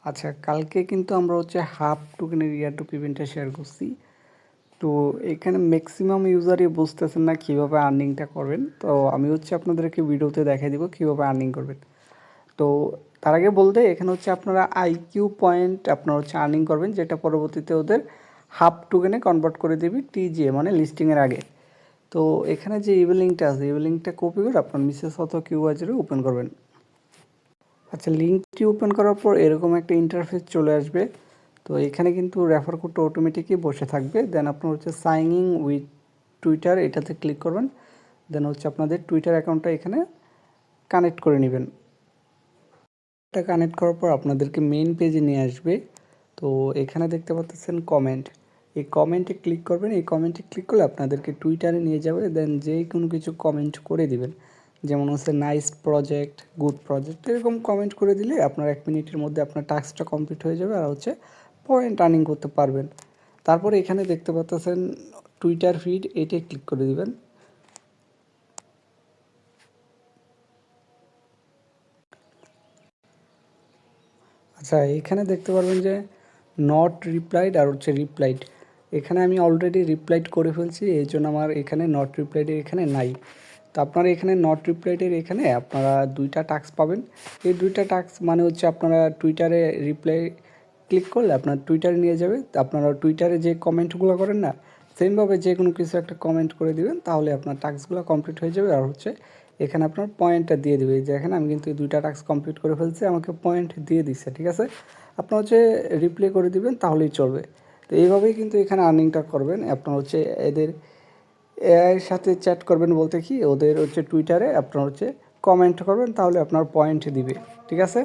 আচ্ছা, কালকে কিন্তু আমরা হচ্ছে হাফ টোকেনের ইয়ার টু ইভেন্টটা শেয়ার করছি। তো এখানে ম্যাক্সিমাম ইউজারই বুঝতেছেন না কীভাবে আর্নিংটা করবেন। তো আমি হচ্ছে আপনাদেরকে ভিডিওতে দেখাই দিব কীভাবে আর্নিং করবেন। তো তার আগে বলতে এখানে হচ্ছে আপনারা আইকিউ পয়েন্ট আপনারা হচ্ছে আর্নিং করবেন, যেটা পরবর্তীতে ওদের হাফ টোকেনে কনভার্ট করে দেবে টিজিএ মানে লিস্টিংয়ের আগে। তো এখানে যে ইভেল লিঙ্কটা আছে, ইভেল লিঙ্কটা কপি করে আপনার মিসেস অথবা কিউআইজারে ওপেন করবেন। আচ্ছা, লিঙ্কটি ওপেন করার পর এরকম একটা ইন্টারফেস চলে আসবে। তো এখানে কিন্তু রেফার কোডটা অটোমেটিকই বসে থাকবে। দেন আপনার হচ্ছে সাইন ইন উইথ টুইটার, এটাতে ক্লিক করবেন। দেন হচ্ছে আপনাদের টুইটার অ্যাকাউন্টটা এখানে কানেক্ট করে নেবেন। এটা কানেক্ট করার পর আপনাদেরকে মেইন পেজে নিয়ে আসবে। তো এখানে দেখতে পাচ্ছেন কমেন্ট, এই কমেন্টে ক্লিক করবেন। এই কমেন্টে ক্লিক করলে আপনাদেরকে টুইটারে নিয়ে যাবে। দেন যেই কোনো কিছু কমেন্ট করে দিবেন, যেমন হচ্ছে নাইস প্রজেক্ট, গুড প্রজেক্ট, এরকম কমেন্ট করে দিলে আপনার 1 মিনিটের মধ্যে আপনার টাস্কটা কমপ্লিট হয়ে যাবে আর হচ্ছে পয়েন্ট আর্নিং করতে পারবেন। তারপরে এখানে দেখতে পাচ্ছেন টুইটার ফিড, এটাই ক্লিক করে দিবেন। আচ্ছা, এখানে দেখতে পারবেন যে নট রিপ্লাইড আর হচ্ছে রিপ্লাইড। এখানে আমি অলরেডি রিপ্লাইড করে ফেলছি, এই জন্য আমার এখানে নট রিপ্লাইডের এখানে নাই। তো আপনারা এখানে নট রিপ্লাইডের এখানে আপনারা 2টা টাস্ক পাবেন। এই 2টা টাস্ক মানে হচ্ছে আপনারা টুইটারে রিপ্লাই ক্লিক করলে আপনার টুইটারে নিয়ে যাবে। আপনারা টুইটারে যে কমেন্টগুলো করেন না, সেমভাবে যে কোনো কিছু একটা কমেন্ট করে দিবেন, তাহলে আপনার টাস্কগুলো কমপ্লিট হয়ে যাবে। আর হচ্ছে এখানে আপনার পয়েন্টটা দিয়ে দেবে। যে এখানে আমি কিন্তু 2টা টাস্ক কমপ্লিট করে ফেলছি, আমাকে পয়েন্ট দিয়ে দিচ্ছে, ঠিক আছে। আপনার হচ্ছে রিপ্লে করে দিবেন, তাহলেই চলবে। তো এইভাবেই কিন্তু এখানে আর্নিংটা করবেন। আপনার হচ্ছে এদের এআইয়ের সাথে চ্যাট করবেন বলতে কি, ওদের হচ্ছে টুইটারে আপনার হচ্ছে কমেন্ট করবেন, তাহলে আপনার পয়েন্ট দিবে, ঠিক আছে।